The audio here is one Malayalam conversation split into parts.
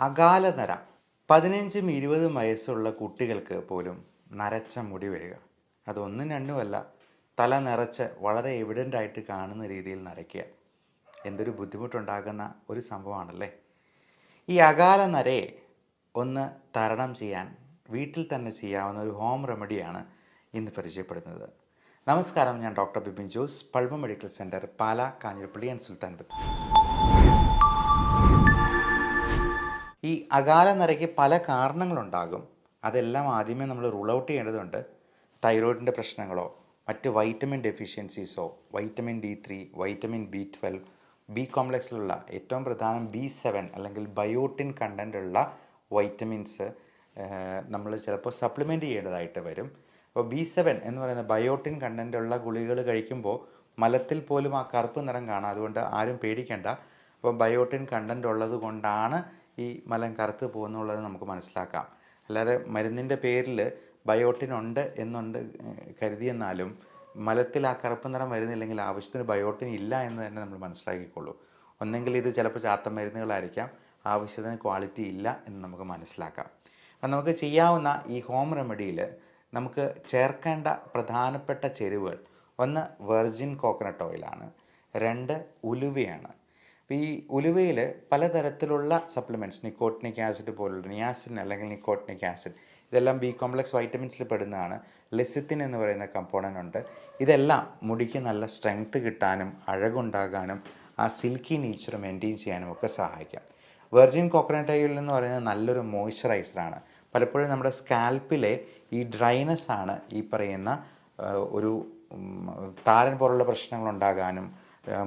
അകാലനര 15ഉം 20ഉം വയസ്സുള്ള കുട്ടികൾക്ക് പോലും നരച്ച മുടി വരിക. അതൊന്നും രണ്ടുമല്ല, തല നിറച്ച് വളരെ എവിഡൻ്റ് ആയിട്ട് കാണുന്ന രീതിയിൽ നരയ്ക്കുക. എന്തൊരു ബുദ്ധിമുട്ടുണ്ടാകുന്ന ഒരു സംഭവമാണല്ലേ. ഈ അകാലനരയെ ഒന്ന് തരണം ചെയ്യാൻ വീട്ടിൽ തന്നെ ചെയ്യാവുന്ന ഒരു ഹോം റെമഡിയാണ് ഇന്ന് പരിചയപ്പെടുന്നത്. നമസ്കാരം, ഞാൻ doctor Bipin Jose, Pulma medical centre, Pala, Kanjirappally and Sultan Bathery. ഈ അകാലനരയ്ക്ക് പല കാരണങ്ങളുണ്ടാകും. അതെല്ലാം ആദ്യമേ നമ്മൾ റൂൾ ഔട്ട് ചെയ്യേണ്ടതുണ്ട്. തൈറോയിഡിൻ്റെ പ്രശ്നങ്ങളോ മറ്റ് വൈറ്റമിൻ ഡെഫിഷ്യൻസീസോ, vitamin D3, vitamin B12, B കോംപ്ലക്സിലുള്ള ഏറ്റവും പ്രധാനം B7 അല്ലെങ്കിൽ ബയോട്ടിൻ കണ്ടൻ്റുള്ള വൈറ്റമിൻസ് നമ്മൾ ചിലപ്പോൾ സപ്ലിമെൻറ്റ് ചെയ്യേണ്ടതായിട്ട് വരും. അപ്പോൾ B7 എന്ന് പറയുന്ന ബയോട്ടിൻ കണ്ടൻ്റുള്ള ഗുളികകൾ കഴിക്കുമ്പോൾ മലത്തിൽ പോലും ആ കറുപ്പ് നിറം കാണാം. അതുകൊണ്ട് ആരും പേടിക്കേണ്ട. അപ്പോൾ ബയോട്ടിൻ കണ്ടൻ്റ് ഉള്ളത് കൊണ്ടാണ് ഈ മലം കറുത്ത് പോകുന്നുള്ളത് നമുക്ക് മനസ്സിലാക്കാം. അല്ലാതെ മരുന്നിൻ്റെ പേരിൽ ബയോട്ടിൻ ഉണ്ട് എന്നുണ്ട് കരുതിയെന്നാലും മലത്തിൽ ആ കറുപ്പ് നിറം വരുന്നില്ലെങ്കിൽ ആവശ്യത്തിന് ബയോട്ടിൻ ഇല്ല എന്ന് തന്നെ നമ്മൾ മനസ്സിലാക്കിക്കൊള്ളൂ. ഒന്നെങ്കിൽ ഇത് ചിലപ്പോൾ ചാത്ത മരുന്നുകളായിരിക്കാം, ആവശ്യത്തിന് ക്വാളിറ്റി ഇല്ല എന്ന് നമുക്ക് മനസ്സിലാക്കാം. അപ്പം നമുക്ക് ചെയ്യാവുന്ന ഈ ഹോം റെമഡിയിൽ നമുക്ക് ചേർക്കേണ്ട പ്രധാനപ്പെട്ട ചേരുവകൾ: ഒന്ന് വെർജിൻ കോക്കനട്ട് ഓയിലാണ്, 2 ഉലുവയാണ്. അപ്പോൾ ഈ ഉലുവയിൽ പലതരത്തിലുള്ള സപ്ലിമെൻറ്റ്സ്, നിക്കോട്ടിനിക് ആസിഡ് പോലുള്ള നിയാസിൻ അല്ലെങ്കിൽ നിക്കോട്ടിനിക് ആസിഡ്, ഇതെല്ലാം ബി കോംപ്ലക്സ് വൈറ്റമിൻസിൽ പെടുന്നതാണ്. ലെസിത്തിൻ എന്ന് പറയുന്ന കമ്പോണൻ്റ് ഉണ്ട്. ഇതെല്ലാം മുടിക്ക് നല്ല സ്ട്രെങ്ത് കിട്ടാനും അഴകുണ്ടാകാനും ആ സിൽക്കി നേച്ചർ മെയിൻറ്റെയിൻ ചെയ്യാനും ഒക്കെ സഹായിക്കാം. വെർജിൻ കോക്കനട്ട് ഓയിൽ എന്ന് പറയുന്നത് നല്ലൊരു മോയ്സ്ചറൈസറാണ്. പലപ്പോഴും നമ്മുടെ സ്കാൽപ്പിലെ ഈ ഡ്രൈനെസ് ആണ് ഈ പറയുന്ന ഒരു താരൻ പോലുള്ള പ്രശ്നങ്ങളുണ്ടാകാനും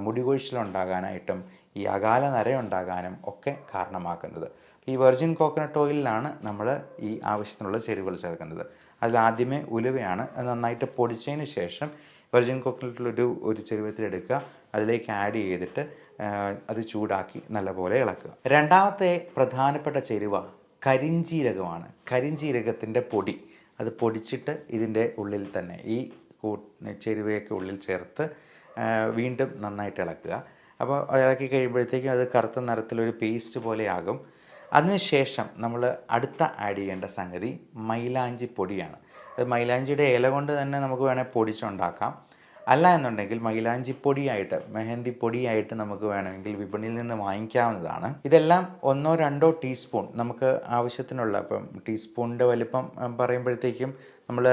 മുടി കൊഴിച്ചിലുണ്ടാകാനായിട്ടും ഈ അകാല നരയുണ്ടാകാനും ഒക്കെ കാരണമാക്കുന്നത്. ഈ വെർജിൻ കോക്കനട്ട് ഓയിലിലാണ് നമ്മൾ ഈ ആവശ്യത്തിനുള്ള ചേരുവകൾ ചേർക്കുന്നത്. അതിലാദ്യമേ ഉലുവയാണ്. അത് നന്നായിട്ട് പൊടിച്ചതിന് ശേഷം വെർജിൻ കോക്കനട്ടിലൊരു ചെരുവത്തിലെടുക്കുക, അതിലേക്ക് ആഡ് ചെയ്തിട്ട് അത് ചൂടാക്കി നല്ലപോലെ ഇളക്കുക. രണ്ടാമത്തെ പ്രധാനപ്പെട്ട ചേരുവ കരിഞ്ജീരകമാണ്. കരിഞ്ജീരകത്തിൻ്റെ പൊടി, അത് പൊടിച്ചിട്ട് ഇതിൻ്റെ ഉള്ളിൽ തന്നെ ഈ ചേരുവയൊക്കെ ഉള്ളിൽ ചേർത്ത് വീണ്ടും നന്നായിട്ട് ഇളക്കുക. അപ്പോൾ ഇളക്കി കഴിയുമ്പോഴത്തേക്കും അത് കറുത്ത നിറത്തിലൊരു പേസ്റ്റ് പോലെയാകും. അതിനുശേഷം നമ്മൾ അടുത്ത ആഡ് ചെയ്യേണ്ട സംഗതി മൈലാഞ്ചി പൊടിയാണ്. അത് മൈലാഞ്ചിയുടെ ഇല കൊണ്ട് തന്നെ നമുക്ക് വേണേൽ പൊടിച്ചുണ്ടാക്കാം. അല്ല എന്നുണ്ടെങ്കിൽ മൈലാഞ്ചി പൊടിയായിട്ട്, മെഹന്തി പൊടിയായിട്ട് നമുക്ക് വേണമെങ്കിൽ വിപണിയിൽ നിന്ന് വാങ്ങിക്കാവുന്നതാണ്. ഇതെല്ലാം 1-2 ടീസ്പൂൺ നമുക്ക് ആവശ്യത്തിനുള്ള, ഇപ്പം ടീസ്പൂണിൻ്റെ വലിപ്പം പറയുമ്പോഴത്തേക്കും നമ്മൾ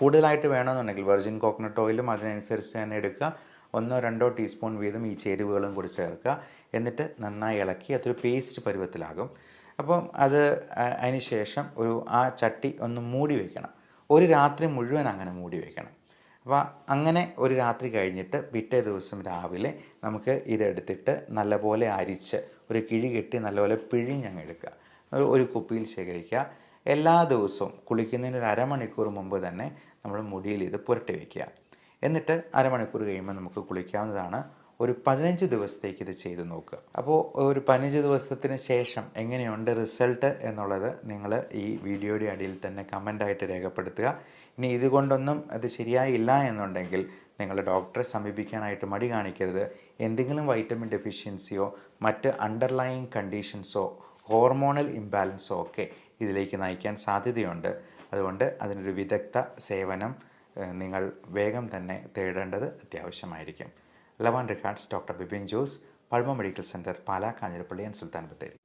കൂടുതലായിട്ട് വേണമെന്നുണ്ടെങ്കിൽ വെർജിൻ കോക്കനട്ട് ഓയിലും അതിനനുസരിച്ച് തന്നെ എടുക്കുക. 1-2 ടീസ്പൂൺ വീതം ഈ ചേരുവകളും കൂടി ചേർക്കുക. എന്നിട്ട് നന്നായി ഇളക്കി അതൊരു പേസ്റ്റ് പരുവത്തിലാകും. അപ്പം അതിന് ശേഷം ആ ചട്ടി ഒന്ന് മൂടി വയ്ക്കണം. ഒരു രാത്രി മുഴുവൻ അങ്ങനെ മൂടി വയ്ക്കണം. അപ്പോൾ അങ്ങനെ ഒരു രാത്രി കഴിഞ്ഞിട്ട് പിറ്റേ ദിവസം രാവിലെ നമുക്ക് ഇതെടുത്തിട്ട് നല്ലപോലെ അരിച്ച് ഒരു കിഴി കെട്ടി നല്ലപോലെ പിഴിഞ്ഞങ്ങ് എടുക്കുക. ഒരു കുപ്പിയിൽ ശേഖരിക്കുക. എല്ലാ ദിവസവും കുളിക്കുന്നതിന് ഒരു അരമണിക്കൂർ മുമ്പ് തന്നെ നമ്മൾ മുടിയിൽ ഇത് പുരട്ടി വയ്ക്കുക. എന്നിട്ട് അരമണിക്കൂർ കഴിയുമ്പോൾ നമുക്ക് കുളിക്കാവുന്നതാണ്. ഒരു 15 ദിവസത്തേക്ക് ഇത് ചെയ്ത് നോക്കുക. അപ്പോൾ ഒരു 15 ദിവസത്തിന് ശേഷം എങ്ങനെയുണ്ട് റിസൾട്ട് എന്നുള്ളത് നിങ്ങൾ ഈ വീഡിയോയുടെ അടിയിൽ തന്നെ കമൻ്റായിട്ട് രേഖപ്പെടുത്തുക. ഇനി ഇതുകൊണ്ടൊന്നും അത് ശരിയായില്ല എന്നുണ്ടെങ്കിൽ നിങ്ങൾ ഡോക്ടറെ സമീപിക്കാനായിട്ട് മടി കാണിക്കരുത്. എന്തെങ്കിലും വൈറ്റമിൻ ഡെഫിഷ്യൻസിയോ മറ്റ് അണ്ടർലൈയിങ് കണ്ടീഷൻസോ ഹോർമോണൽ ഇംബാലൻസോ ഒക്കെ ഇതിലേക്ക് നയിക്കാൻ സാധ്യതയുണ്ട്. അതുകൊണ്ട് അതിനൊരു വിദഗ്ധ സേവനം നിങ്ങൾ വേഗം തന്നെ തേടേണ്ടത് അത്യാവശ്യമായിരിക്കും. Love and regards, doctor Bipin Jose, Pulma medical centre, Pala, Kanjirappally and Sultan Bathery.